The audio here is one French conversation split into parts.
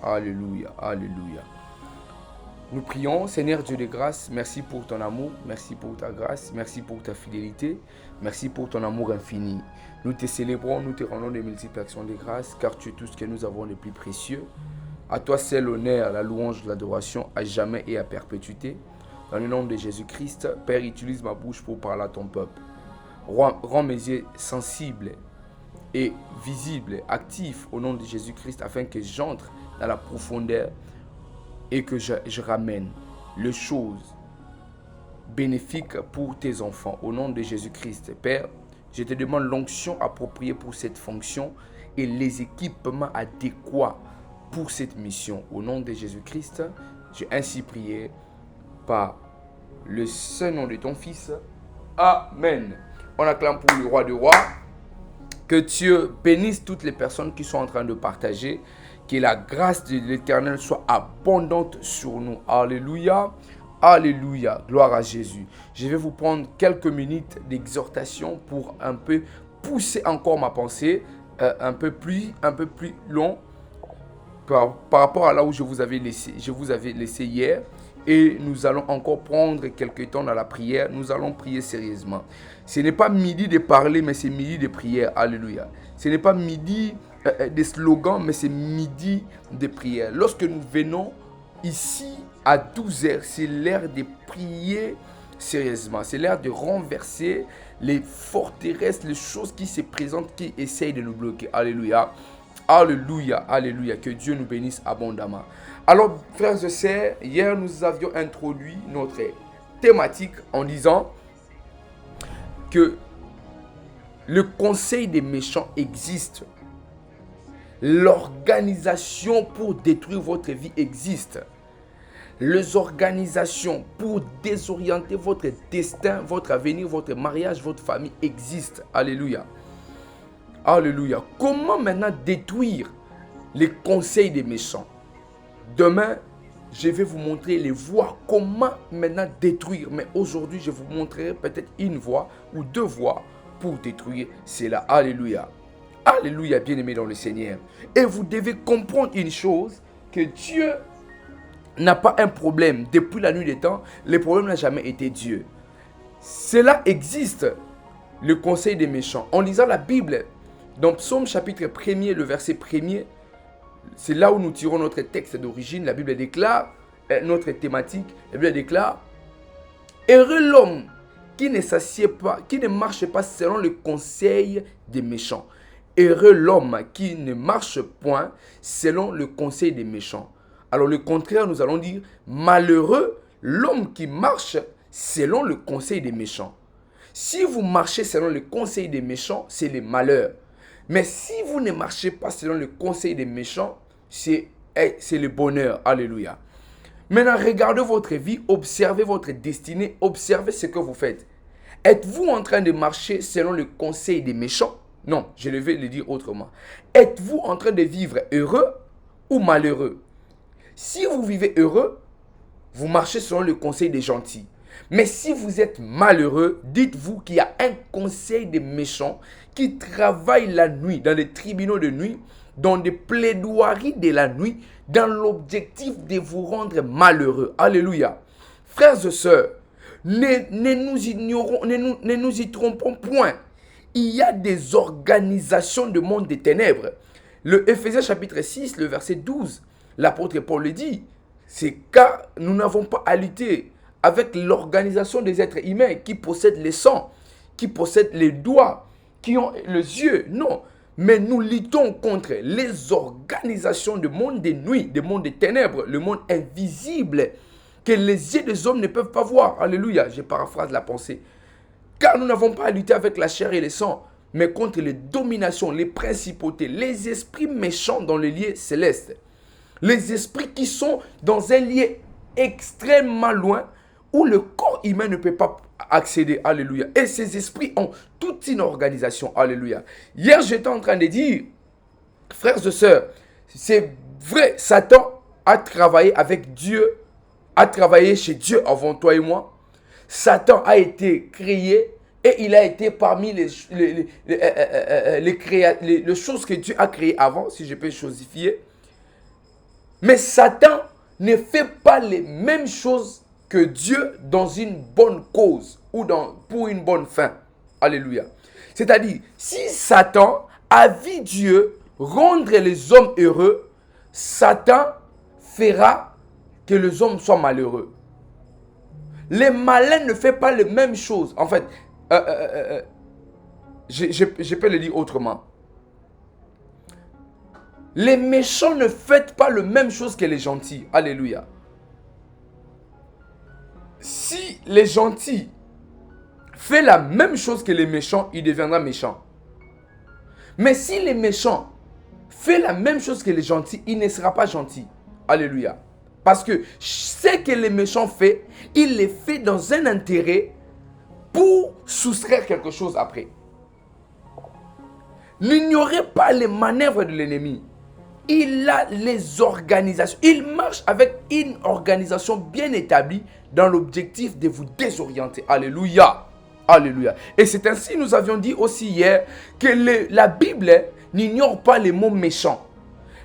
Alléluia. Alléluia. Nous prions, Seigneur Dieu de grâce, merci pour ton amour, merci pour ta grâce, merci pour ta fidélité, merci pour ton amour infini. Nous te célébrons, nous te rendons des multiples actions de grâce, car tu es tout ce que nous avons de plus précieux. À toi c'est l'honneur, la louange, l'adoration, à jamais et à perpétuité. Dans le nom de Jésus-Christ, Père, utilise ma bouche pour parler à ton peuple. Rends mes yeux sensibles et visibles, actifs au nom de Jésus-Christ, afin que j'entre dans la profondeur et que je ramène les choses bénéfiques pour tes enfants. Au nom de Jésus-Christ, Père, je te demande l'onction appropriée pour cette fonction et les équipements adéquats pour cette mission. Au nom de Jésus-Christ, j'ai ainsi prié par le seul nom de ton Fils. Amen. On acclame pour le roi des rois. Que Dieu bénisse toutes les personnes qui sont en train de partager. Que la grâce de l'Éternel soit abondante sur nous. Alléluia. Alléluia. Gloire à Jésus. Je vais vous prendre quelques minutes d'exhortation pour un peu pousser encore ma pensée un peu plus long par rapport à là où je vous avais laissé hier. Et nous allons encore prendre quelques temps dans la prière. Nous allons prier sérieusement. Ce n'est pas midi de parler, mais c'est midi de prière. Alléluia. Ce n'est pas midi des slogans, mais c'est midi de prière. Lorsque nous venons ici à 12h, c'est l'heure de prier sérieusement. C'est l'heure de renverser les forteresses, les choses qui se présentent, qui essayent de nous bloquer. Alléluia. Alléluia. Alléluia. Que Dieu nous bénisse abondamment. Alors, frères et sœurs, hier nous avions introduit notre thématique en disant que le conseil des méchants existe. L'organisation pour détruire votre vie existe. Les organisations pour désorienter votre destin, votre avenir, votre mariage, votre famille existent. Alléluia. Alléluia. Comment maintenant détruire les conseils des méchants? Demain, je vais vous montrer les voies, comment maintenant détruire. Mais aujourd'hui, je vous montrerai peut-être une voie ou deux voies pour détruire cela. Alléluia. Alléluia, bien-aimés dans le Seigneur. Et vous devez comprendre une chose, que Dieu n'a pas un problème. Depuis la nuit des temps, le problème n'a jamais été Dieu. Cela existe, le conseil des méchants. En lisant la Bible, dans Psaume chapitre 1er, le verset 1er, c'est là où nous tirons notre texte d'origine. La Bible déclare, notre thématique, la Bible déclare, heureux l'homme qui ne s'assied pas, qui ne marche pas selon le conseil des méchants. Heureux l'homme qui ne marche point selon le conseil des méchants. Alors le contraire, nous allons dire, malheureux l'homme qui marche selon le conseil des méchants. Si vous marchez selon le conseil des méchants, c'est le malheur. Mais si vous ne marchez pas selon le conseil des méchants, c'est le bonheur. Alléluia. Maintenant, regardez votre vie, observez votre destinée, observez ce que vous faites. Êtes-vous en train de marcher selon le conseil des méchants? Non, je vais le dire autrement. Êtes-vous en train de vivre heureux ou malheureux? Si vous vivez heureux, vous marchez selon le conseil des gentils. Mais si vous êtes malheureux, dites-vous qu'il y a un conseil des méchants qui travaille la nuit, dans les tribunaux de nuit, dans des plaidoiries de la nuit, dans l'objectif de vous rendre malheureux. Alléluia. Frères et sœurs, ne nous y trompons point. Il y a des organisations de monde des ténèbres. Le Éphésiens chapitre 6, le verset 12, l'apôtre Paul le dit, c'est car nous n'avons pas à lutter avec l'organisation des êtres humains qui possèdent les sangs, qui possèdent les doigts, qui ont les yeux. Non, mais nous luttons contre les organisations du monde des nuits, du monde des ténèbres, le monde invisible que les yeux des hommes ne peuvent pas voir. Alléluia, je paraphrase la pensée. Car nous n'avons pas à lutter avec la chair et le sang, mais contre les dominations, les principautés, les esprits méchants dans les lieux célestes. Les esprits qui sont dans un lieu extrêmement loin, où le corps humain ne peut pas accéder. Alléluia. Et ces esprits ont toute une organisation. Alléluia. Hier, j'étais en train de dire, frères et sœurs, c'est vrai, Satan a travaillé avec Dieu, a travaillé chez Dieu avant toi et moi. Satan a été créé et il a été parmi les choses que Dieu a créées avant, si je peux chosifier. Mais Satan ne fait pas les mêmes choses que Dieu dans une bonne cause ou pour une bonne fin. Alléluia. C'est-à-dire, si Satan a vu Dieu rendre les hommes heureux, Satan fera que les hommes soient malheureux. Les malins ne font pas les mêmes choses. En fait, je peux le dire autrement. Les méchants ne font pas la même chose que les gentils. Alléluia. Si les gentils font la même chose que les méchants, il deviendra méchant. Mais si les méchants font la même chose que les gentils, il ne sera pas gentil. Alléluia. Parce que ce que les méchants font, il les fait dans un intérêt pour soustraire quelque chose après. N'ignorez pas les manœuvres de l'ennemi. Il a les organisations. Il marche avec une organisation bien établie dans l'objectif de vous désorienter. Alléluia. Alléluia. Et c'est ainsi, nous avions dit aussi hier, que la Bible n'ignore pas les mots méchants.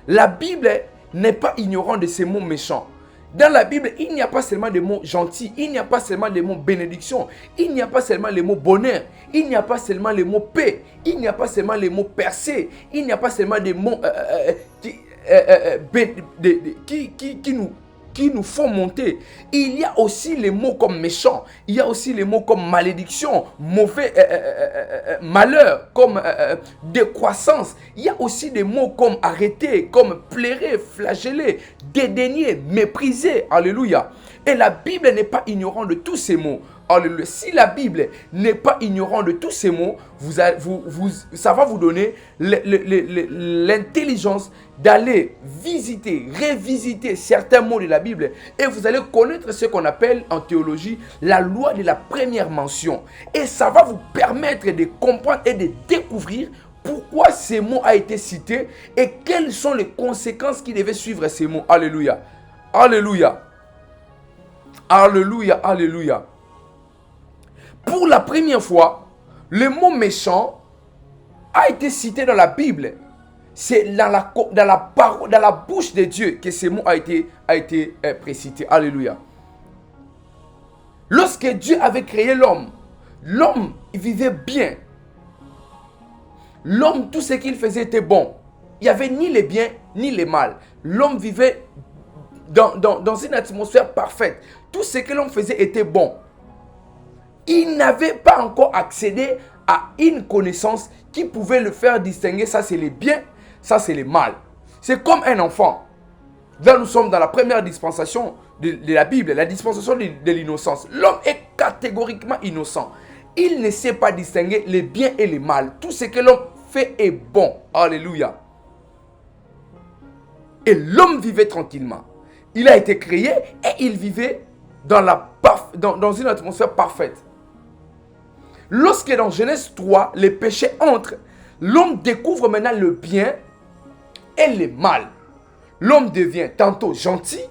La Bible n'est pas ignorante de ces mots méchants. Dans la Bible, il n'y a pas seulement des mots gentils, il n'y a pas seulement les mots bénédiction, il n'y a pas seulement les mots bonheur, il n'y a pas seulement les mots paix, il n'y a pas seulement les mots percée, il n'y a pas seulement des mots qui nous font monter. Il y a aussi les mots comme méchant, il y a aussi les mots comme malédiction, mauvais, malheur, comme décroissance. Il y a aussi des mots comme arrêter, comme plairer, flageller, dédaigner, mépriser. Alléluia. Et la Bible n'est pas ignorante de tous ces mots. Alléluia. Si la Bible n'est pas ignorante de tous ces mots, ça va vous donner l'intelligence d'aller visiter, revisiter certains mots de la Bible. Et vous allez connaître ce qu'on appelle en théologie la loi de la première mention. Et ça va vous permettre de comprendre et de découvrir pourquoi ces mots ont été cités et quelles sont les conséquences qui devaient suivre ces mots. Alléluia. Alléluia. Alléluia. Alléluia. Pour la première fois, le mot méchant a été cité dans la Bible. C'est dans la bouche de Dieu que ce mot a été précité. Alléluia. Lorsque Dieu avait créé l'homme, l'homme vivait bien. L'homme, tout ce qu'il faisait était bon. Il n'y avait ni les biens ni les mal. L'homme vivait dans une atmosphère parfaite. Tout ce que l'homme faisait était bon. Il n'avait pas encore accédé à une connaissance qui pouvait le faire distinguer. Ça, c'est les biens, ça, c'est les mal. C'est comme un enfant. Là, nous sommes dans la première dispensation de la Bible, la dispensation de l'innocence. L'homme est catégoriquement innocent. Il ne sait pas distinguer les biens et les mal. Tout ce que l'homme fait est bon. Alléluia. Et l'homme vivait tranquillement. Il a été créé et il vivait dans une atmosphère parfaite. Lorsque dans Genèse 3, les péchés entrent, l'homme découvre maintenant le bien et le mal. L'homme devient tantôt gentil,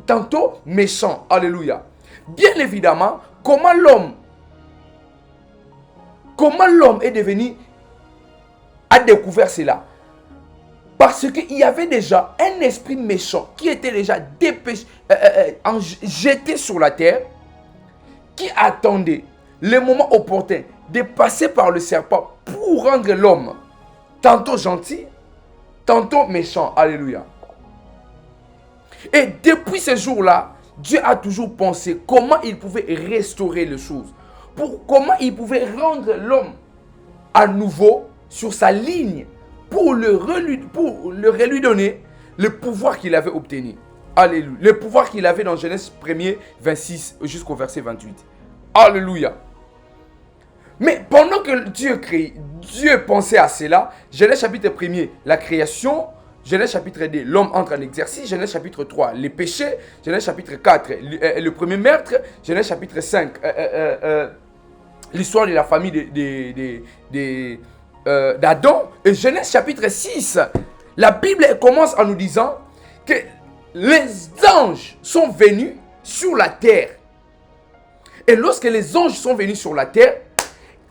tantôt méchant. Alléluia. Bien évidemment, comment l'homme est devenu, a découvert cela? Parce qu'il y avait déjà un esprit méchant qui était déjà jeté sur la terre, qui attendait le moment opportun de passer par le serpent pour rendre l'homme tantôt gentil, tantôt méchant. Alléluia. Et depuis ce jour-là, Dieu a toujours pensé comment il pouvait restaurer les choses. Comment il pouvait rendre l'homme à nouveau sur sa ligne pour lui donner le pouvoir qu'il avait obtenu. Alléluia. Le pouvoir qu'il avait dans Genèse 1er, 26 jusqu'au verset 28. Alléluia. Mais pendant que Dieu pensait à cela, Genèse chapitre 1er, la création, Genèse chapitre 2, l'homme entre en exercice, Genèse chapitre 3, les péchés, Genèse chapitre 4, le premier meurtre, Genèse chapitre 5, l'histoire de la famille d'Adam, et Genèse chapitre 6, la Bible commence en nous disant que les anges sont venus sur la terre. Et lorsque les anges sont venus sur la terre,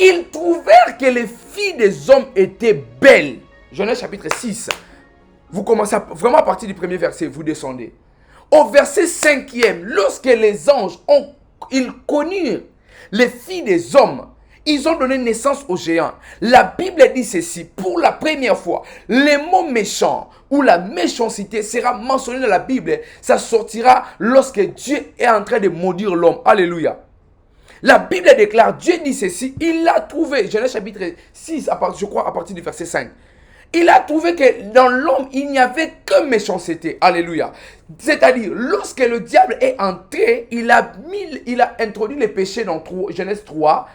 ils trouvèrent que les filles des hommes étaient belles. Genèse chapitre 6. Vous commencez vraiment à partir du premier verset, vous descendez. Au verset 5e, lorsque les anges ils connurent les filles des hommes, ils ont donné naissance aux géants. La Bible dit ceci, pour la première fois, les mots méchants ou la méchanceté sera mentionné dans la Bible. Ça sortira lorsque Dieu est en train de maudire l'homme. Alléluia. La Bible déclare, Dieu dit ceci, il a trouvé, Genèse chapitre 6, je crois à partir du verset 5. Il a trouvé que dans l'homme, il n'y avait que méchanceté. Alléluia. C'est-à-dire, lorsque le diable est entré, il a introduit les péchés dans Genèse 3.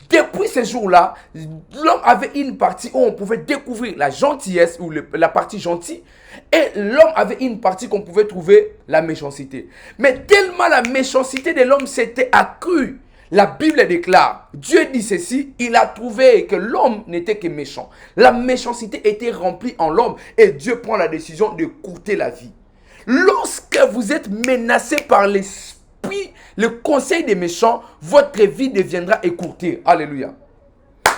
Depuis ce jour-là, l'homme avait une partie où on pouvait découvrir la gentillesse ou la partie gentille. Et l'homme avait une partie qu'on pouvait trouver la méchanceté. Mais tellement la méchanceté de l'homme s'était accrue. La Bible déclare, Dieu dit ceci, il a trouvé que l'homme n'était que méchant. La méchanceté était remplie en l'homme et Dieu prend la décision de courter la vie. Lorsque vous êtes menacé par l'esprit, le conseil des méchants, votre vie deviendra écourtée. Alléluia.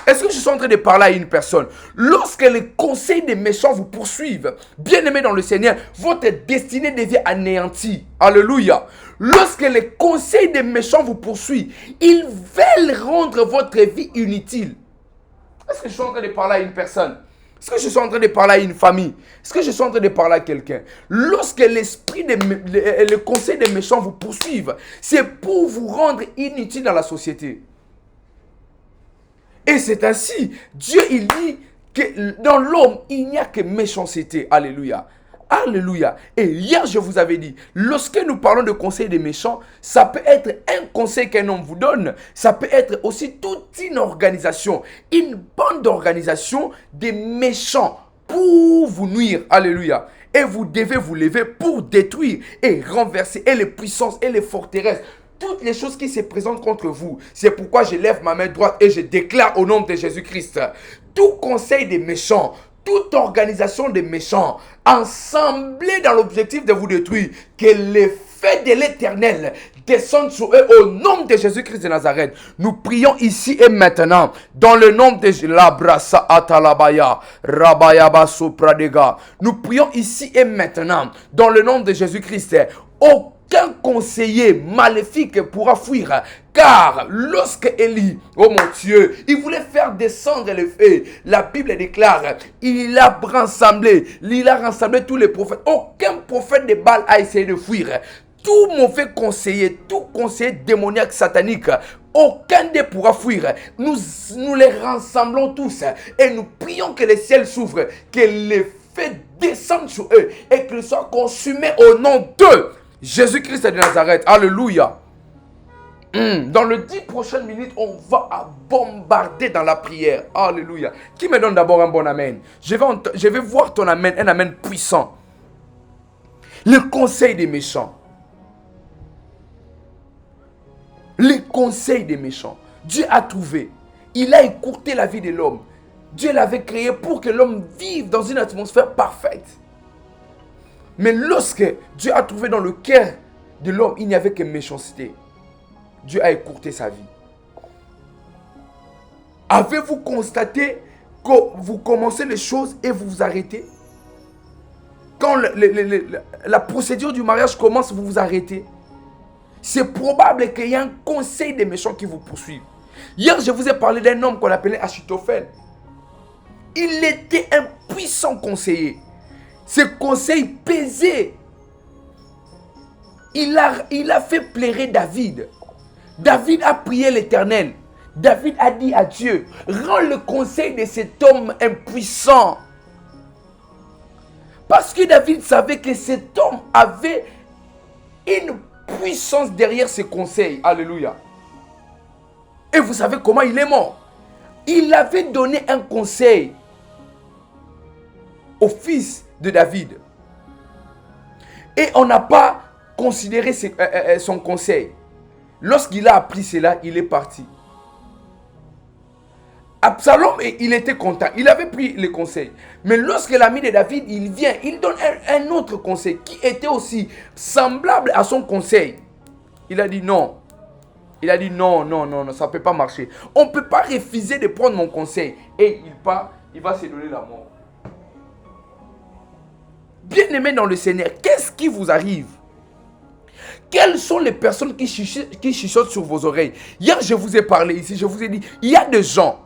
Est-ce que je suis en train de parler à une personne? Lorsque les conseils des méchants vous poursuivent, bien-aimés dans le Seigneur, votre destinée devient anéantie. Alléluia. Lorsque les conseils des méchants vous poursuivent, ils veulent rendre votre vie inutile. Est-ce que je suis en train de parler à une personne? Est-ce que je suis en train de parler à une famille? Est-ce que je suis en train de parler à quelqu'un? Lorsque le conseil des méchants vous poursuivent, c'est pour vous rendre inutile dans la société. Et c'est ainsi, Dieu il dit que dans l'homme, il n'y a que méchanceté. Alléluia. Alléluia. Et hier, je vous avais dit, lorsque nous parlons de conseil des méchants, ça peut être un conseil qu'un homme vous donne. Ça peut être aussi toute une organisation, une bande d'organisation des méchants pour vous nuire. Alléluia. Et vous devez vous lever pour détruire et renverser et les puissances et les forteresses. Toutes les choses qui se présentent contre vous. C'est pourquoi je lève ma main droite et je déclare au nom de Jésus-Christ. Tout conseil des méchants, toute organisation des méchants, assemblés dans l'objectif de vous détruire, que l'effet de l'Éternel descende sur eux au nom de Jésus-Christ de Nazareth. Nous prions ici et maintenant, dans le nom de l'Abrasa Atalabaya, Rabayaba Sopradega. Nous prions ici et maintenant, dans le nom de Jésus-Christ. Aucun conseiller maléfique pourra fuir. Car lorsque Élie, oh mon Dieu, il voulait faire descendre le feu, la Bible déclare, il a rassemblé tous les prophètes. Aucun prophète de Baal a essayé de fuir. Tout mauvais conseiller, tout conseiller démoniaque satanique, aucun d'eux pourra fuir. Nous les rassemblons tous et nous prions que le ciel s'ouvre, que les feux descendent sur eux et qu'ils soient consumés au nom de Jésus-Christ de Nazareth. Alléluia. Dans les 10 prochaines minutes, on va bombarder dans la prière. Alléluia. Qui me donne d'abord un bon amen? Je vais voir ton amen, un amen puissant. Le conseil des méchants. Le conseil des méchants. Dieu a trouvé. Il a écourté la vie de l'homme. Dieu l'avait créé pour que l'homme vive dans une atmosphère parfaite. Mais lorsque Dieu a trouvé dans le cœur de l'homme, il n'y avait que méchanceté. Dieu a écourté sa vie. Avez-vous constaté que vous commencez les choses et vous vous arrêtez? Quand la procédure du mariage commence, vous vous arrêtez. C'est probable qu'il y ait un conseil des méchants qui vous poursuivent. Hier, je vous ai parlé d'un homme qu'on appelait Achitophel. Il était un puissant conseiller. Ce conseil pesait. Il a fait pleurer David. David a prié l'Éternel. David a dit à Dieu, rends le conseil de cet homme impuissant. Parce que David savait que cet homme avait une puissance derrière ses conseils. Alléluia. Et vous savez comment il est mort? Il avait donné un conseil au fils de David. Et on n'a pas considéré son conseil. Lorsqu'il a appris cela, il est parti. Absalom, il était content. Il avait pris le conseil. Mais lorsque l'ami de David, il vient, il donne un autre conseil qui était aussi semblable à son conseil. Il a dit non. Il a dit non, ça ne peut pas marcher. On ne peut pas refuser de prendre mon conseil. Et il part, il va se donner la mort. Bien-aimés dans le Seigneur, qu'est-ce qui vous arrive? Quelles sont les personnes qui chuchotent sur vos oreilles? Hier, je vous ai parlé ici, je vous ai dit, il y a des gens.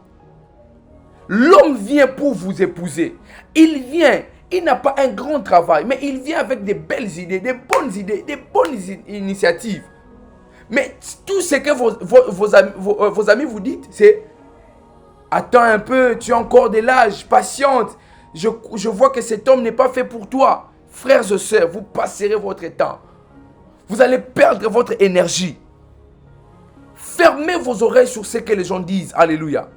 L'homme vient pour vous épouser. Il vient, il n'a pas un grand travail, mais il vient avec des belles idées, des bonnes initiatives. Mais tout ce que vos amis vous disent, c'est: attends un peu, tu as encore de l'âge, patiente. Je vois que cet homme n'est pas fait pour toi. Frères et sœurs, vous passerez votre temps. Vous allez perdre votre énergie. Fermez vos oreilles sur ce que les gens disent. Alléluia.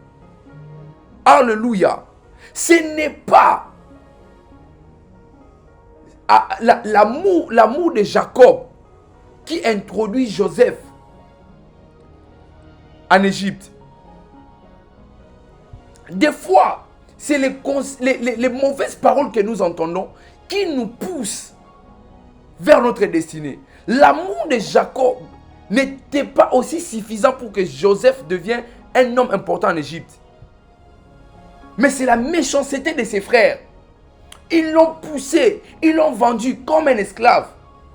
Alléluia. Ce n'est pas l'amour de Jacob qui introduit Joseph en Égypte. Des fois, c'est les mauvaises paroles que nous entendons qui nous poussent vers notre destinée. L'amour de Jacob n'était pas aussi suffisant pour que Joseph devienne un homme important en Égypte. Mais c'est la méchanceté de ses frères. Ils l'ont poussé, ils l'ont vendu comme un esclave.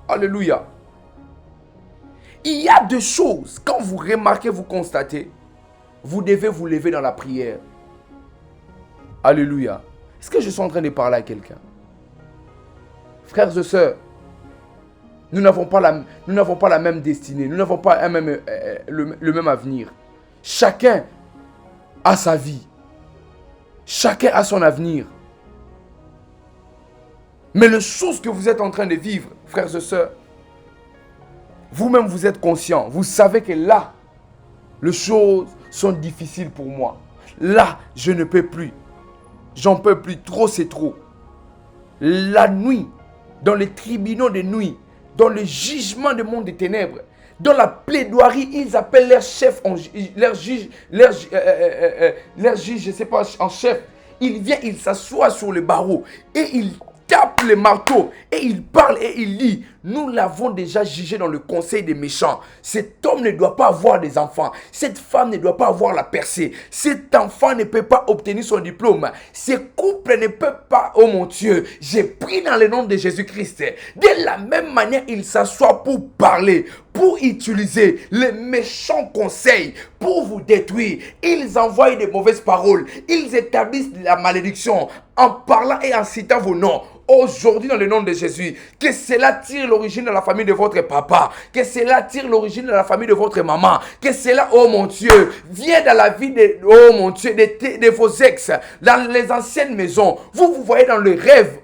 Alléluia. Il y a deux choses, quand vous remarquez, vous constatez, vous devez vous lever dans la prière. Alléluia. Est-ce que je suis en train de parler à quelqu'un? Frères et sœurs, nous n'avons pas la même destinée, nous n'avons pas le même avenir. Chacun a sa vie. Chacun a son avenir. Mais les choses que vous êtes en train de vivre, frères et sœurs, vous-même vous êtes conscients. Vous savez que là, les choses sont difficiles pour moi. Là, je ne peux plus. J'en peux plus. Trop, c'est trop. La nuit, dans les tribunaux de nuit, dans le jugement du monde des ténèbres, dans la plaidoirie, ils appellent leur chef, leur juge, je sais pas, en chef. Il vient, il s'assoit sur le barreau et il tape le marteau et il parle et il dit: nous l'avons déjà jugé dans le conseil des méchants. Cet homme ne doit pas avoir des enfants. Cette femme ne doit pas avoir la percée. Cet enfant ne peut pas obtenir son diplôme. Ce couple ne peut pas, oh mon Dieu, j'ai pris dans le nom de Jésus-Christ. De la même manière, il s'assoit pour parler, pour utiliser les méchants conseils, pour vous détruire. Ils envoient des mauvaises paroles. Ils établissent la malédiction en parlant et en citant vos noms. Aujourd'hui, dans le nom de Jésus, que cela tire l'origine de la famille de votre papa, que cela tire l'origine de la famille de votre maman, que cela, oh mon Dieu, vient dans la vie de, oh mon Dieu, de vos ex, dans les anciennes maisons. Vous voyez dans le rêve,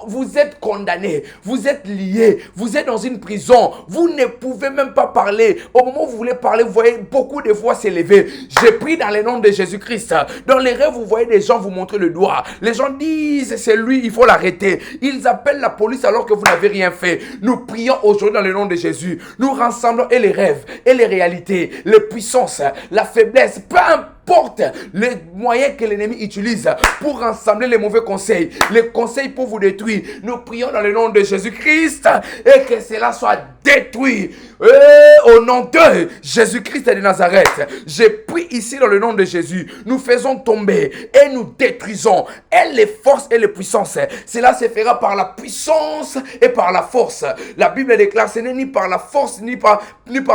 vous êtes condamné, vous êtes lié, vous êtes dans une prison, vous ne pouvez même pas parler. Au moment où vous voulez parler, vous voyez beaucoup de voix s'élever. J'ai pris dans le nom de Jésus-Christ. Dans les rêves, vous voyez des gens vous montrer le doigt. Les gens disent: c'est lui, il faut l'arrêter. Ils appellent la police alors que vous n'avez rien fait. Nous prions aujourd'hui dans le nom de Jésus. Nous rassemblons et les rêves, et les réalités, les puissances, la faiblesse, peu importe les moyens que l'ennemi utilise pour rassembler les mauvais conseils, les conseils pour vous détruire. Nous prions dans le nom de Jésus-Christ et que cela soit détruit. Et au nom de Jésus-Christ de Nazareth, j'ai pris ici dans le nom de Jésus. Nous faisons tomber et nous détruisons et les forces et les puissances. Cela se fera par la puissance et par la force. La Bible déclare: ce n'est ni par la force ni par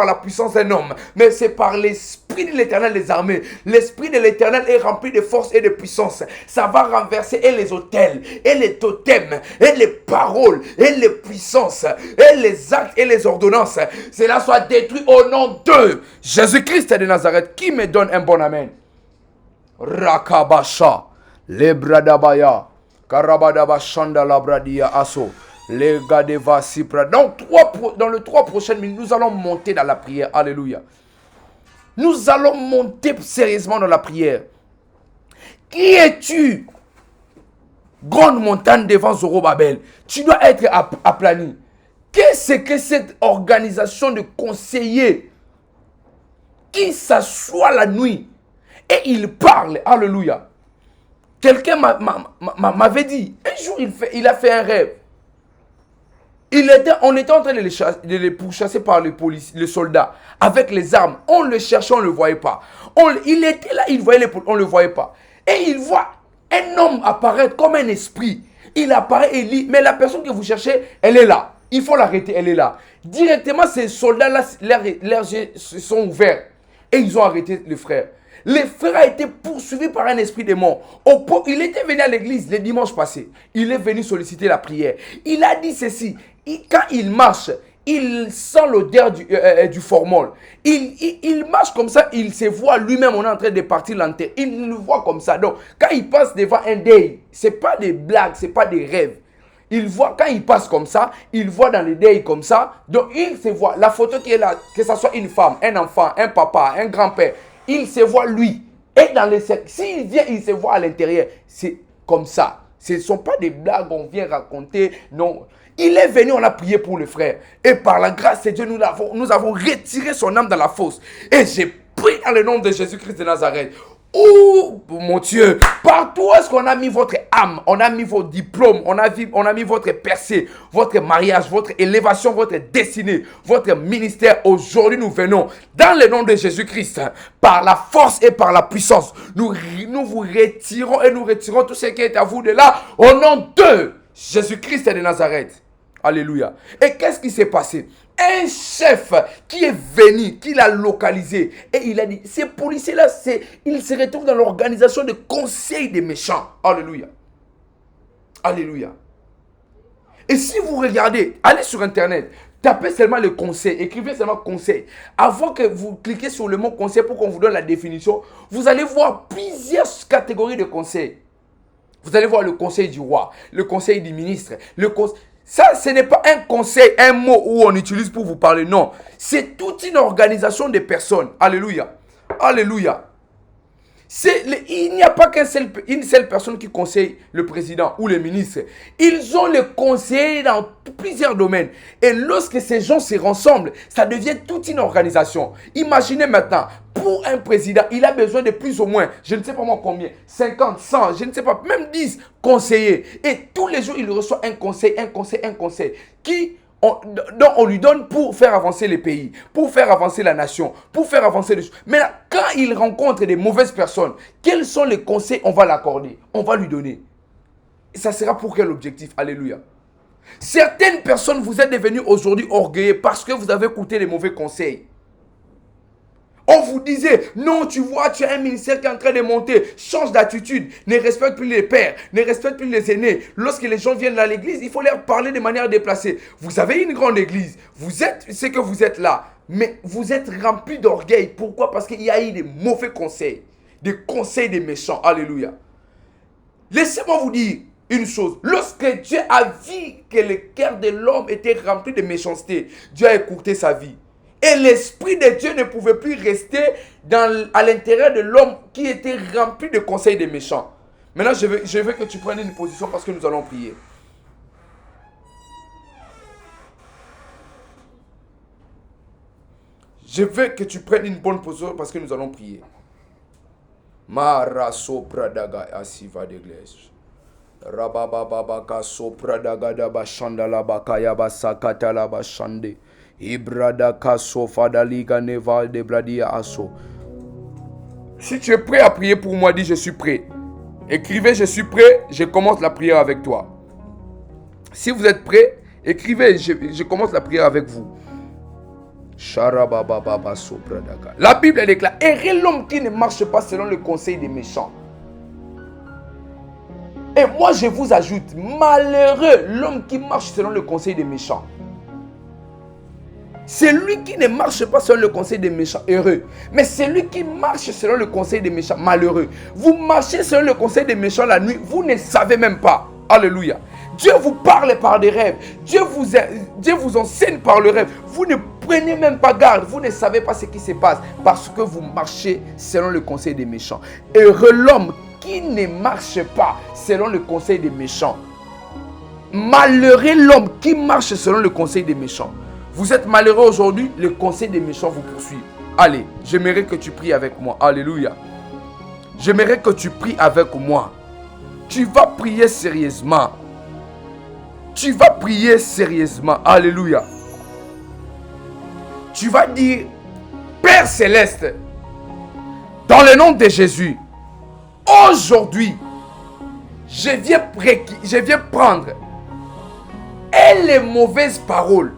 la puissance d'un homme, mais c'est par l'Esprit de l'Éternel des armées. L'Esprit de l'Éternel est rempli de force et de puissance. Ça va renverser et les autels, et les totems, et les paroles, et les puissances, et les actes et les ordonnances. Cela soit détruit au nom de Jésus-Christ de Nazareth. Qui me donne un bon amen? Rakabasha, Lebradabaya, Karabadabashanda Labradia Aso, Legadeva Sipra. Dans les 3 prochaines minutes, nous allons monter dans la prière. Alléluia. Nous allons monter sérieusement dans la prière. Qui es-tu? Grande montagne devant Zorobabel. Tu dois être aplani. Qu'est-ce que cette organisation de conseillers qui s'assoit la nuit et il parle? Alléluia. Quelqu'un m'avait dit, un jour il a fait un rêve. On était en train de les pourchasser par les soldats avec les armes. On le cherchait, on ne le voyait pas. Il était là, on ne le voyait pas. Et il voit un homme apparaître comme un esprit. Il apparaît et lit. Mais la personne que vous cherchez, elle est là. Il faut l'arrêter, elle est là. Directement, ces soldats-là, leurs yeux se sont ouverts. Et ils ont arrêté le frère. Le frère a été poursuivi par un esprit démon. Il était venu à l'église le dimanche passé. Il est venu solliciter la prière. Il a dit ceci. Quand il marche, il sent l'odeur du formol. Il marche comme ça, il se voit lui-même, on est en train de partir l'enterre. Il le voit comme ça. Donc, quand il passe devant un deuil, ce n'est pas des blagues, ce n'est pas des rêves. Il voit, quand il passe comme ça, il voit dans les deuils comme ça. Donc, il se voit, la photo qui est là, que ce soit une femme, un enfant, un papa, un grand-père, il se voit lui. Et dans les cercles, s'il vient, il se voit à l'intérieur. C'est comme ça. Ce ne sont pas des blagues qu'on vient raconter. Non. Il est venu, on a prié pour le frère. Et par la grâce de Dieu, nous avons retiré son âme dans la fosse. Et j'ai prié dans le nom de Jésus-Christ de Nazareth. Oh mon Dieu, partout où est-ce qu'on a mis votre âme, on a mis vos diplômes, on a mis votre percée, votre mariage, votre élévation, votre destinée, votre ministère. Aujourd'hui, nous venons dans le nom de Jésus-Christ, par la force et par la puissance. Nous vous retirons et nous retirons tout ce qui est à vous de là, au nom de Jésus-Christ de Nazareth. Alléluia. Et qu'est-ce qui s'est passé? Un chef qui est venu, qui l'a localisé, et il a dit, ces policiers-là, ils se retrouvent dans l'organisation de conseil des méchants. Alléluia. Alléluia. Et si vous regardez, allez sur Internet, tapez seulement le conseil, écrivez seulement conseil. Avant que vous cliquez sur le mot conseil pour qu'on vous donne la définition, vous allez voir plusieurs catégories de conseils. Vous allez voir le conseil du roi, le conseil du ministre, le conseil... Ça, ce n'est pas un conseil, un mot où on utilise pour vous parler. Non, c'est toute une organisation de personnes. Alléluia. Alléluia. Il n'y a pas une seule personne qui conseille le président ou le ministre. Ils ont les conseillers dans plusieurs domaines. Et lorsque ces gens se rassemblent, ça devient toute une organisation. Imaginez maintenant, pour un président, il a besoin de plus ou moins, je ne sais pas moi combien, 50, 100, je ne sais pas, même 10 conseillers. Et tous les jours, il reçoit un conseil dont on lui donne pour faire avancer les pays, pour faire avancer la nation, pour faire avancer les choses. Mais là, quand il rencontre des mauvaises personnes, quels sont les conseils on va l'accorder, on va lui donner? Et ça sera pour quel objectif? Alléluia. Certaines personnes, vous êtes devenus aujourd'hui orgueilleux parce que vous avez écouté les mauvais conseils. On vous disait, non, tu vois, tu as un ministère qui est en train de monter, change d'attitude, ne respecte plus les pères, ne respecte plus les aînés. Lorsque les gens viennent à l'église, il faut leur parler de manière déplacée. Vous avez une grande église, vous êtes ce que vous êtes là, mais vous êtes rempli d'orgueil. Pourquoi? Parce qu'il y a eu des mauvais conseils, des conseils des méchants. Alléluia. Laissez-moi vous dire une chose. Lorsque Dieu a vu que le cœur de l'homme était rempli de méchanceté, Dieu a écourté sa vie. Et l'Esprit de Dieu ne pouvait plus rester à l'intérieur de l'homme qui était rempli de conseils des méchants. Maintenant, je veux que tu prennes une position parce que nous allons prier. Je veux que tu prennes une bonne position parce que nous allons prier. Mara sopradaga asiva de glace. Rabababaka sopradaga daba shandala bakaya basakata la bashande. Ibrada kaso fadaliga neval de bradia aso. Si tu es prêt à prier pour moi, dis je suis prêt. Écrivez je suis prêt, je commence la prière avec toi. Si vous êtes prêt, écrivez je commence la prière avec vous. La Bible déclare, heureux l'homme qui ne marche pas selon le conseil des méchants. Et moi je vous ajoute, malheureux l'homme qui marche selon le conseil des méchants. C'est lui qui ne marche pas selon le conseil des méchants, heureux. Mais c'est lui qui marche selon le conseil des méchants, malheureux. Vous marchez selon le conseil des méchants la nuit, vous ne savez même pas. Alléluia. Dieu vous parle par des rêves. Dieu vous enseigne par le rêve. Vous ne prenez même pas garde. Vous ne savez pas ce qui se passe parce que vous marchez selon le conseil des méchants. Heureux l'homme qui ne marche pas selon le conseil des méchants. Malheureux l'homme qui marche selon le conseil des méchants. Vous êtes malheureux aujourd'hui, le conseil des méchants vous poursuit. Allez, j'aimerais que tu pries avec moi. Alléluia. J'aimerais que tu pries avec moi. Tu vas prier sérieusement. Tu vas prier sérieusement. Alléluia. Tu vas dire, Père Céleste, dans le nom de Jésus, aujourd'hui, je viens prendre et les mauvaises paroles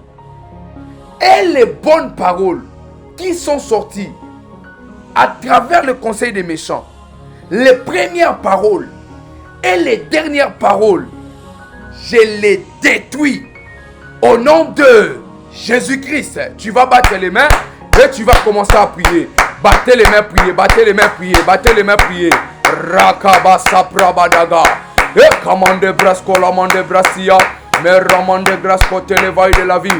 et les bonnes paroles qui sont sorties à travers le conseil des méchants, les premières paroles et les dernières paroles, je les détruis au nom de Jésus-Christ. Tu vas battre les mains et tu vas commencer à prier. Battez les mains, priez, battez les mains, priez, battez les mains, priez. Rakabasa prabadaga. Et commande brasco la mande brasia. Mais ramande grasco télévaille de la vie.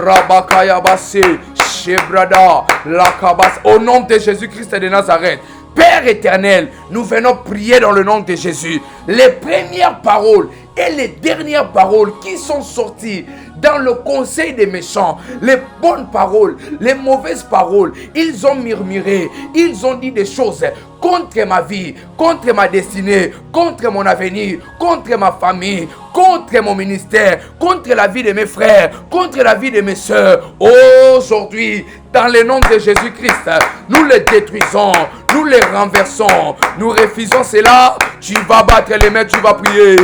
Rabakaya basse. Shebrada. Lakabas. Au nom de Jésus-Christ de Nazareth. Père éternel, nous venons prier dans le nom de Jésus. Les premières paroles et les dernières paroles qui sont sorties dans le conseil des méchants, les bonnes paroles, les mauvaises paroles, ils ont murmuré, ils ont dit des choses contre ma vie, contre ma destinée, contre mon avenir, contre ma famille, contre mon ministère, contre la vie de mes frères, contre la vie de mes soeurs. Aujourd'hui, dans le nom de Jésus-Christ, nous les détruisons, nous les renversons, nous refusons cela. Tu vas battre les mains, tu vas prier.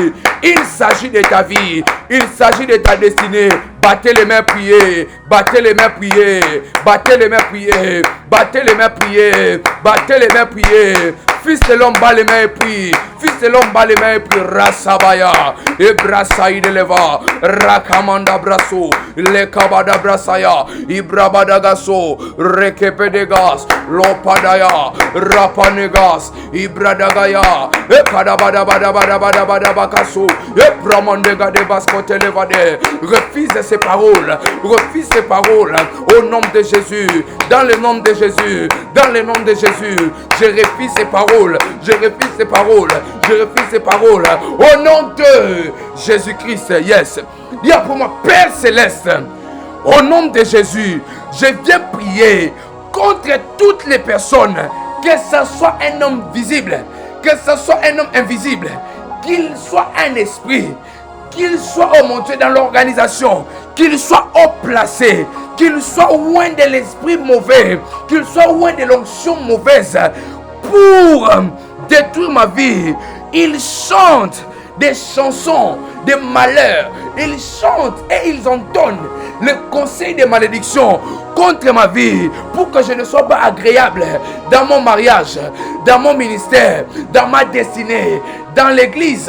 Il s'agit de ta vie, il s'agit de ta destinée. Battez les mains, priez. Battez les mains, priez. Battez les mains, priez. Battez les mains, priez. Battez les mains, priez. Fils de l'homme, bat les mains et prie. Fils de l'homme, bat les mains et prie. Rasabaya. Et brasaï de leva. Rakamanda brasso. Le kabada brasaya. Ibrabadagaso. Rekepedegas. Lopadaya. Rapanegas. Ibradagaya. E kadabadabadabadabadabadabakaso. Et bramandega de baskote levade. Refuse ces paroles. Refuse ces paroles. Au nom de Jésus. Dans le nom de Jésus. Dans le nom de Jésus. Je refuse ces paroles. Je refuse ces paroles. Je refuse ces paroles. Au nom de Jésus-Christ. Yes. Dis pour moi, Père Céleste. Au nom de Jésus. Je viens prier contre toutes les personnes. Que ce soit un homme visible. Que ce soit un homme invisible. Qu'il soit un esprit. Qu'il soit, oh mon Dieu, dans l'organisation. Qu'il soit haut placé. Qu'il soit loin de l'esprit mauvais. Qu'il soit loin de l'onction mauvaise. Pour détruire ma vie. Ils chantent des chansons de malheur. Ils chantent et ils entonnent le conseil de malédiction contre ma vie pour que je ne sois pas agréable dans mon mariage, dans mon ministère, dans ma destinée, dans l'église.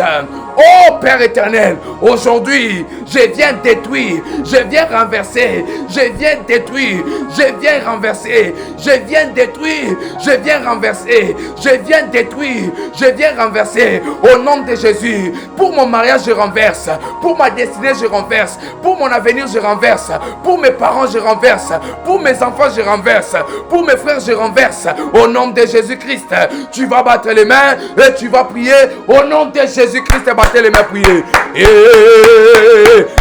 Oh Père éternel, aujourd'hui, je viens détruire, je viens renverser, je viens détruire, je viens renverser, je viens détruire, je viens renverser, je viens détruire, je viens renverser au nom de Jésus. Pour mon mariage, je renverse, pour ma destinée, je renverse, pour mon avenir, je renverse, pour mes parents, je renverse, pour mes enfants, je renverse, pour mes frères, je renverse au nom de Jésus-Christ. Tu vas battre les mains et tu vas prier au nom de Jésus-Christ. Battez les mains, priez.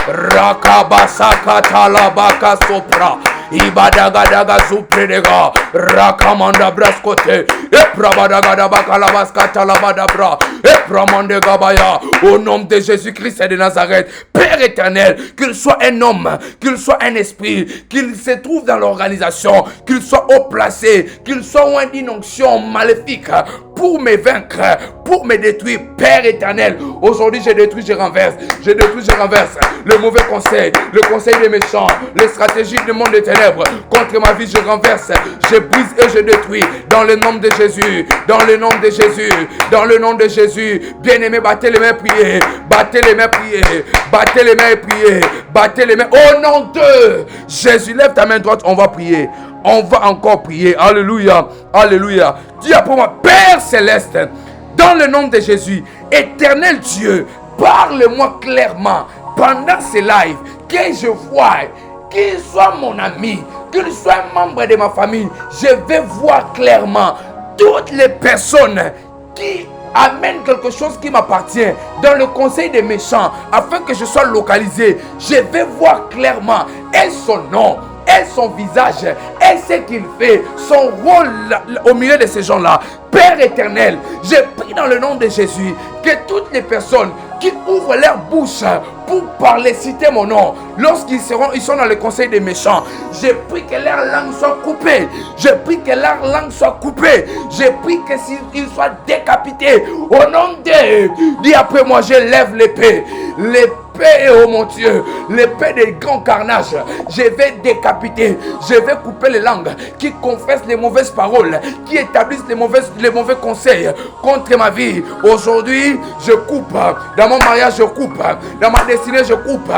Rakabasakatalabaka sopra. Ibadagadaga supredega. Rakamanda braskote. Et prabadagadabakalabaskatalabadabra. Et pramandegabaya. Au nom de Jésus-Christ et de Nazareth. Père éternel, qu'il soit un homme, qu'il soit un esprit, qu'il se trouve dans l'organisation, qu'il soit haut placé, qu'il soit loin d'une onction maléfique pour me vaincre, pour me détruire. Père éternel, aujourd'hui je détruis, je renverse, je détruis, je renverse le mauvais conseil, le conseil des méchants, les stratégies du monde des ténèbres contre ma vie, je renverse, je brise et je détruis dans le nom de Jésus, dans le nom de Jésus, dans le nom de Jésus. Bien-aimés, battez les mains, priez, battez les mains, priez, battez les mains et priez, battez les mains au nom de Jésus. Lève ta main droite, on va prier. On va encore prier. Alléluia. Alléluia. Dis pour moi, Père Céleste, dans le nom de Jésus, éternel Dieu, parle-moi clairement pendant ces lives, que je vois, qu'il soit mon ami, qu'il soit un membre de ma famille, je vais voir clairement toutes les personnes qui amènent quelque chose qui m'appartient dans le conseil des méchants, afin que je sois localisé. Je vais voir clairement et son nom, et son visage, et ce qu'il fait, son rôle au milieu de ces gens-là. Père éternel, je prie dans le nom de Jésus que toutes les personnes qui ouvrent leur bouche pour parler, citer mon nom. Lorsqu'ils sont dans le conseil des méchants, j'ai pris que leur langue soit coupée. J'ai pris que leur langue soit coupée. J'ai pris que s'ils soient décapités. Au nom de... Dis après moi, je lève l'épée. L'épée, oh mon Dieu, l'épée des grands carnages. Je vais décapiter, je vais couper les langues qui confessent les mauvaises paroles, qui établissent les mauvais conseils contre ma vie. Aujourd'hui, je coupe. Dans mon mariage, je coupe. Dans ma destinée, je coupe.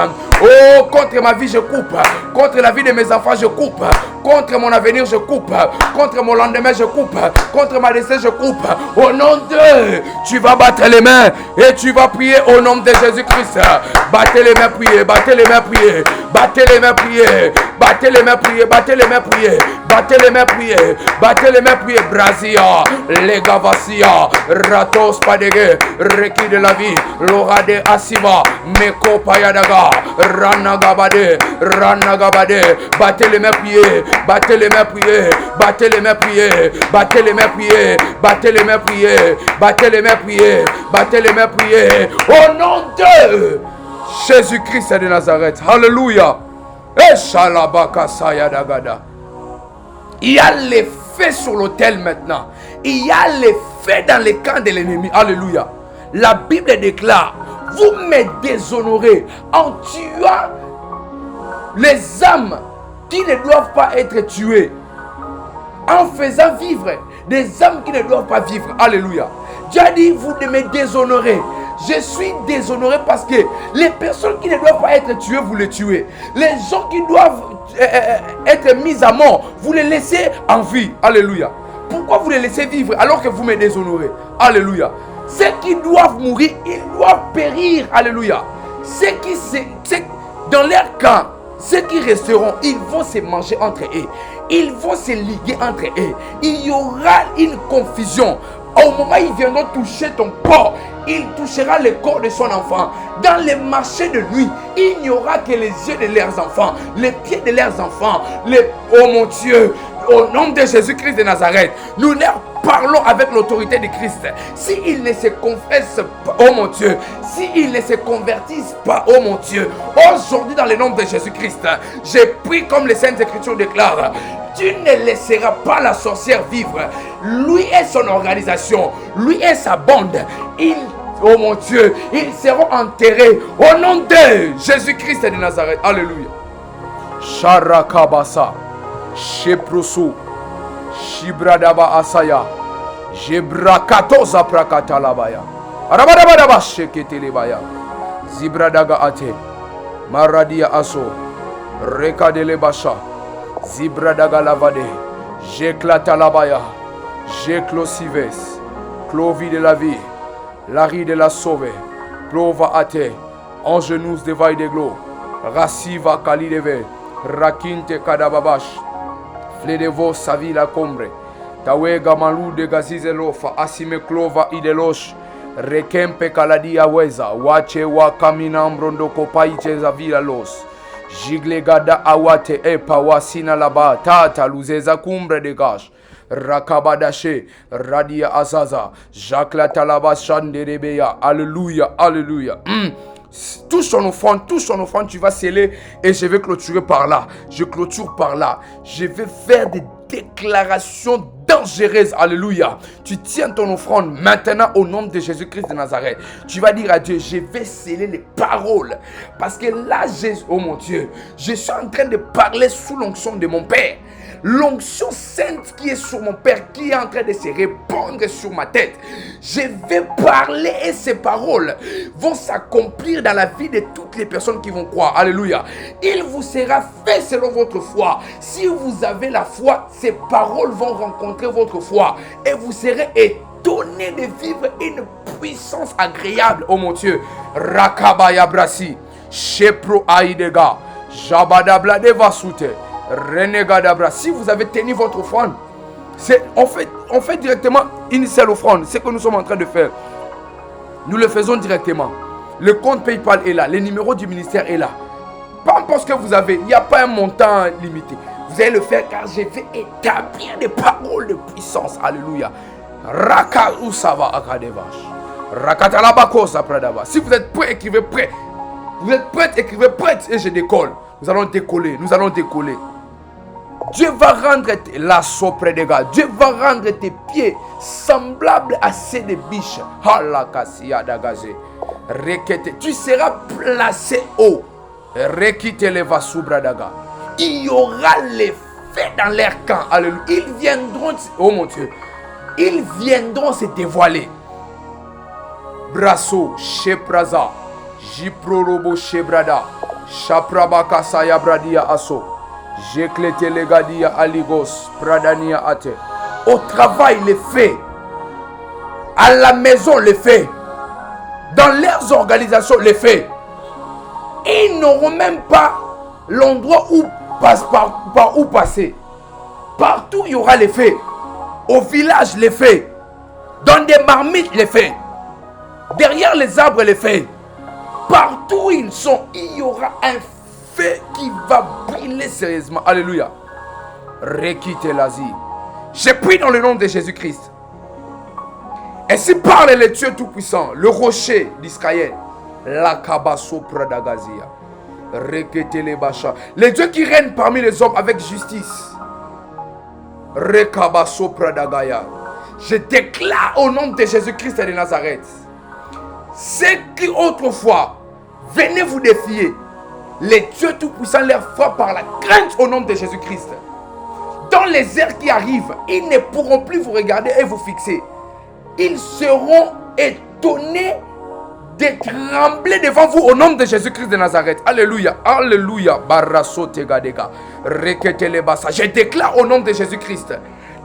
Oh, contre ma vie, je coupe. Contre la vie de mes enfants, je coupe. Contre mon avenir, je coupe. Contre mon lendemain, je coupe. Contre ma destinée, je coupe. Au nom de... Tu vas battre les mains et tu vas prier au nom de Jésus-Christ. Battez les mains, priez. Battez les mains, priez. Battez les mains, priez. Battez les mains, priez. Battez les mains, priez. Battez les mains, priez. Battez les mains, priez. Brazia, Legavasia, Ratos Padege, Reki de la vie, Lorade Asiva, Meko Payadaga, Ranagabade, Ranagabade. Battez les mains, priez. Battez les mains, priez. Battez les mains, priez. Battez les mains, priez. Battez les mains, priez. Battez les mains, priez. Battez les mains, priez. Au nom de Jésus-Christ de Nazareth. Alléluia. Il y a les faits sur l'autel maintenant. Il y a les faits dans les camps de l'ennemi. Alléluia. La Bible déclare: vous me déshonorez en tuant les âmes qui ne doivent pas être tuées, en faisant vivre des âmes qui ne doivent pas vivre. Alléluia. Dieu a dit: vous me déshonorez. Je suis déshonoré parce que les personnes qui ne doivent pas être tuées, vous les tuez. Les gens qui doivent être mis à mort, vous les laissez en vie. Alléluia. Pourquoi vous les laissez vivre alors que vous me déshonorez? Alléluia. Ceux qui doivent mourir, ils doivent périr. Alléluia. Dans leur camp, ceux qui resteront, ils vont se manger entre eux. Ils vont se liguer entre eux. Il y aura une confusion. Au moment où ils viendront toucher ton corps, il touchera le corps de son enfant. Dans les marchés de nuit, il n'y aura que les yeux de leurs enfants, les pieds de leurs enfants. Oh mon Dieu, au nom de Jésus-Christ de Nazareth, nous leur parlons avec l'autorité de Christ. S'ils ne se confessent pas, oh mon Dieu, s'ils ne se convertissent pas, oh mon Dieu, aujourd'hui dans le nom de Jésus-Christ, j'ai pris comme les Saintes Écritures déclarent: tu ne laisseras pas la sorcière vivre. Lui et son organisation, lui et sa bande, oh mon Dieu, ils seront enterrés au nom de Jésus-Christ de Nazareth. Alléluia. Sharakabasa, Sheprosu, Shibradaba Asaya, Jebrakatoza Prakatalabaya, Arabadabadaba Sheketelebaya, Zibradaga Ate, Maradia Aso, Rekadelebasha, Zibradaga Lavade, Jeklatalabaya, Jeklosives, Clovis de la vie, Larry de la sauve, Plova Ate, Angenous de Vaille de Glo, Rassiva Kalideve, Rakinte Kadababash, Fledevo Savi la Combre, Tawega Malou de Gazizelofa, Asime Clova Idelosh, Rekempe Kaladia Weza, Wache Wakaminambrondo Kopaiche Zavila Los, Jiglegada Awate Epa Wasina Laba, Tata Luzeza Cumbre de Gash, Rakabadashe, Radia Azaza, Jacques la Talaba Chanderebeya. Alléluia, alléluia. Touche ton offrande, tu vas sceller et je vais clôturer par là. Je clôture par là. Je vais faire des déclaration dangereuse. Alléluia. Tu tiens ton offrande maintenant au nom de Jésus-Christ de Nazareth. Tu vas dire à Dieu: je vais sceller les paroles. Parce que là, oh mon Dieu, je suis en train de parler sous l'onction de mon Père. L'onction sainte qui est sur mon Père, qui est en train de se répandre sur ma tête. Je vais parler et ces paroles vont s'accomplir dans la vie de toutes les personnes qui vont croire. Alléluia. Il vous sera fait selon votre foi. Si vous avez la foi, ces paroles vont rencontrer votre foi et vous serez étonné de vivre une puissance agréable. Oh mon Dieu. Rakabaya Brasi, Shepro Aïdega, Jabadabla Devasute, Renegadabra. Si vous avez tenu votre offrande, on fait directement une seule offrande. C'est ce que nous sommes en train de faire. Nous le faisons directement. Le compte PayPal est là. Le numéro du ministère est là. Peu importe ce que vous avez, il n'y a pas un montant limité. Vous allez le faire car je vais établir des paroles de puissance. Alléluia. Raka Usava Akadevash. Rakatalabakosa pradaba. Si vous êtes prêts, écrivez prêt. Vous êtes prêts, écrivez prête et je décolle. Nous allons décoller, nous allons décoller. Dieu va rendre l'assaut près des gars. Dieu va rendre tes pieds semblables à ceux des biches. Tu seras placé haut. Il y aura les faits dans leur camp. Alléluia. Ils viendront, oh mon Dieu, ils viendront se dévoiler. Brasso, Shepraza, Jiprorobo Shebrada, Shaprabaka Sayabradia Asso. J'éclate les gadia aligos, pradania ate. Au travail, les faits. À la maison, les faits. Dans leurs organisations, les faits. Ils n'auront même pas l'endroit où par où passer. Partout, il y aura les faits. Au village, les faits. Dans des marmites, les faits. Derrière les arbres, les faits. Partout où ils sont, il y aura un fait qui va briller sérieusement. Alléluia. Rekite l'Asie. J'ai pris dans le nom de Jésus-Christ. Ainsi parle le Dieu Tout-Puissant, le rocher d'Israël. La Kabaso Pradagazia. Rekete les Bacha. Le Dieu qui règne parmi les hommes avec justice. Rekabaso Pradagaya. Je déclare au nom de Jésus-Christ de Nazareth. Ceux qui autrefois venaient vous défier, les dieux tout-puissants leur frappent par la crainte au nom de Jésus-Christ. Dans les heures qui arrivent, ils ne pourront plus vous regarder et vous fixer. Ils seront étonnés de trembler devant vous au nom de Jésus-Christ de Nazareth. Alléluia, alléluia. Je déclare au nom de Jésus-Christ.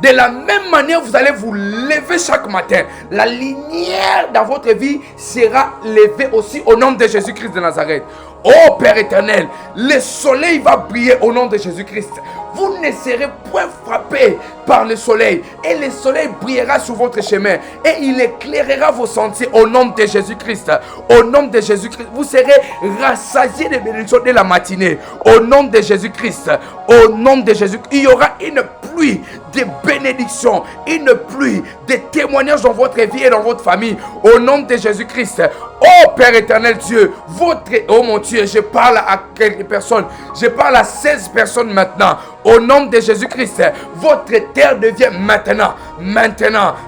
De la même manière, vous allez vous lever chaque matin. La lumière dans votre vie sera levée aussi au nom de Jésus-Christ de Nazareth. Oh Père éternel, le soleil va briller au nom de Jésus-Christ. Vous ne serez point frappé par le soleil. Et le soleil brillera sur votre chemin. Et il éclairera vos sentiers au nom de Jésus-Christ. Au nom de Jésus-Christ, vous serez rassasiés de bénédictions dès la matinée. Au nom de Jésus-Christ. Au nom de Jésus-Christ, il y aura une pluie de bénédictions. Une pluie de témoignages dans votre vie et dans votre famille. Au nom de Jésus-Christ. Oh Père éternel Dieu, oh mon Dieu, je parle à quelques personnes, je parle à 16 personnes maintenant. Au nom de Jésus-Christ, votre terre devient maintenant,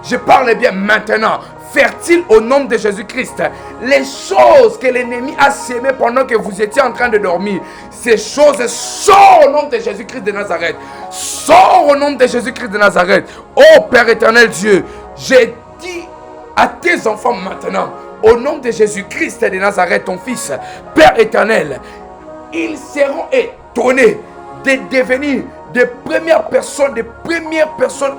je parle bien maintenant, fertile au nom de Jésus-Christ. Les choses que l'ennemi a sémées pendant que vous étiez en train de dormir, ces choses sortent au nom de Jésus-Christ de Nazareth. Sors au nom de Jésus-Christ de Nazareth. Oh Père éternel Dieu, j'ai dit à tes enfants maintenant, au nom de Jésus-Christ de Nazareth, ton fils, Père éternel, ils seront étonnés de devenir des premières personnes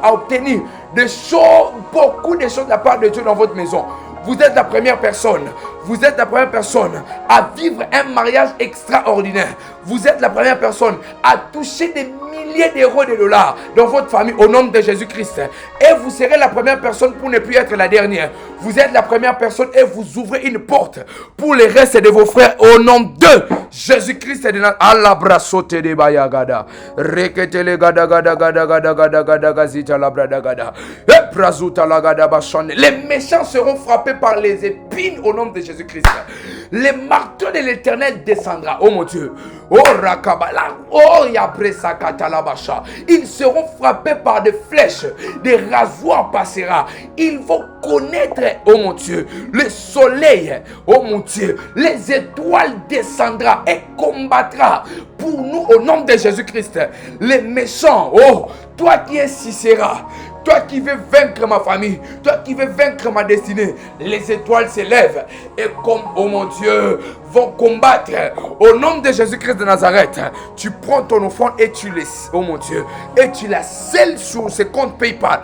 à obtenir des choses, beaucoup de choses de la part de Dieu dans votre maison. Vous êtes la première personne. Vous êtes la première personne à vivre un mariage extraordinaire. Vous êtes la première personne à toucher des milliers d'euros, de dollars dans votre famille au nom de Jésus-Christ. Et vous serez la première personne pour ne plus être la dernière. Vous êtes la première personne et vous ouvrez une porte pour les restes de vos frères au nom de Jésus-Christ. Allah brasote de bayagada. Rekete le gada gada gada gada gada gada gazita la brada gada. Les méchants seront frappés par les épines au nom de Jésus-Christ. Les marteaux de l'Éternel descendra. Oh mon Dieu. Oh Rakabala. Oh Yabresa Katalabasha. Ils seront frappés par des flèches. Des rasoirs passera. Ils vont connaître, oh mon Dieu, le soleil. Oh mon Dieu. Les étoiles descendra et combattra pour nous au nom de Jésus-Christ. Les méchants. Oh, toi qui es Sisera. Toi qui veux vaincre ma famille, toi qui veux vaincre ma destinée, les étoiles s'élèvent et comme, oh mon Dieu, vont combattre au nom de Jésus-Christ de Nazareth. Tu prends ton offrande et tu laisses, oh mon Dieu, et tu la scelles sur ce compte PayPal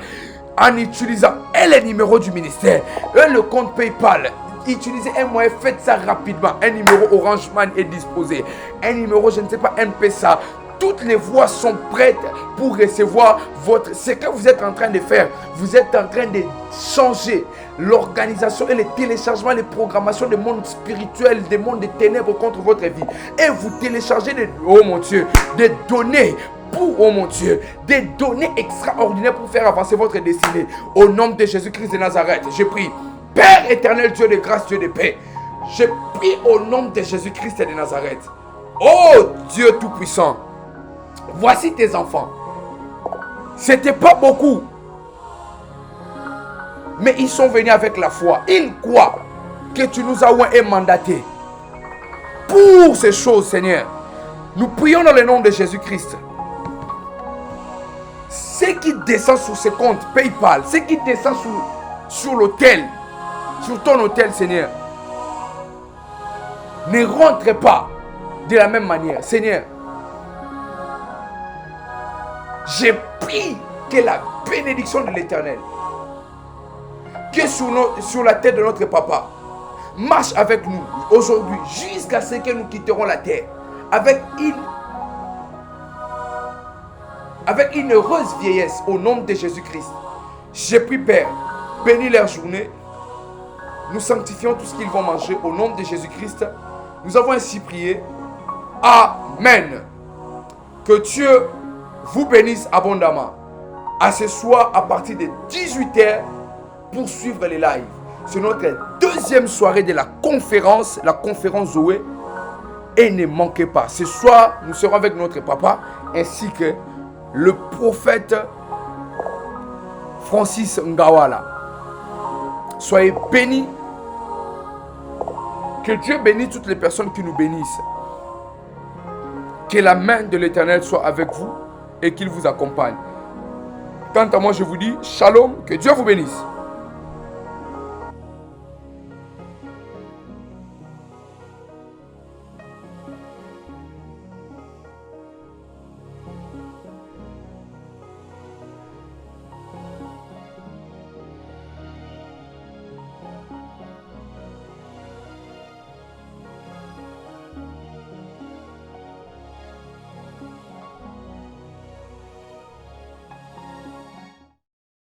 en utilisant les numéros du ministère et le compte PayPal. Utilisez un moyen, faites ça rapidement. Un numéro Orange Man est disposé. Un numéro, je ne sais pas, M-Pesa. Toutes les voies sont prêtes pour recevoir ce que vous êtes en train de faire. Vous êtes en train de changer l'organisation et les téléchargements, les programmations du monde spirituel, des mondes des ténèbres contre votre vie. Et vous téléchargez oh mon Dieu, des données pour, oh mon Dieu, des données extraordinaires pour faire avancer votre destinée. Au nom de Jésus-Christ de Nazareth, je prie. Père éternel, Dieu de grâce, Dieu de paix, je prie au nom de Jésus-Christ de Nazareth. Oh Dieu Tout-Puissant, voici tes enfants. C'était pas beaucoup, mais ils sont venus avec la foi. Ils croient que tu nous as mandatés pour ces choses, Seigneur. Nous prions dans le nom de Jésus-Christ. Ce qui descend sur ce compte PayPal, ce qui descend sur l'autel, sur ton autel, Seigneur, ne rentre pas de la même manière. Seigneur, j'ai pris que la bénédiction de l'Éternel, que sur la tête de notre papa, marche avec nous aujourd'hui jusqu'à ce que nous quitterons la terre avec une heureuse vieillesse au nom de Jésus-Christ. J'ai pris, Père, bénis leur journée. Nous sanctifions tout ce qu'ils vont manger au nom de Jésus-Christ. Nous avons ainsi prié. Amen. Que Dieu vous bénisse abondamment. À ce soir, à partir de 18h, pour suivre les lives. C'est notre deuxième soirée de la conférence Zoé. Et ne manquez pas. Ce soir, nous serons avec notre papa ainsi que le prophète Francis Ngawala. Soyez bénis. Que Dieu bénisse toutes les personnes qui nous bénissent. Que la main de l'Éternel soit avec vous et qu'il vous accompagne. Quant à moi, je vous dis shalom, que Dieu vous bénisse.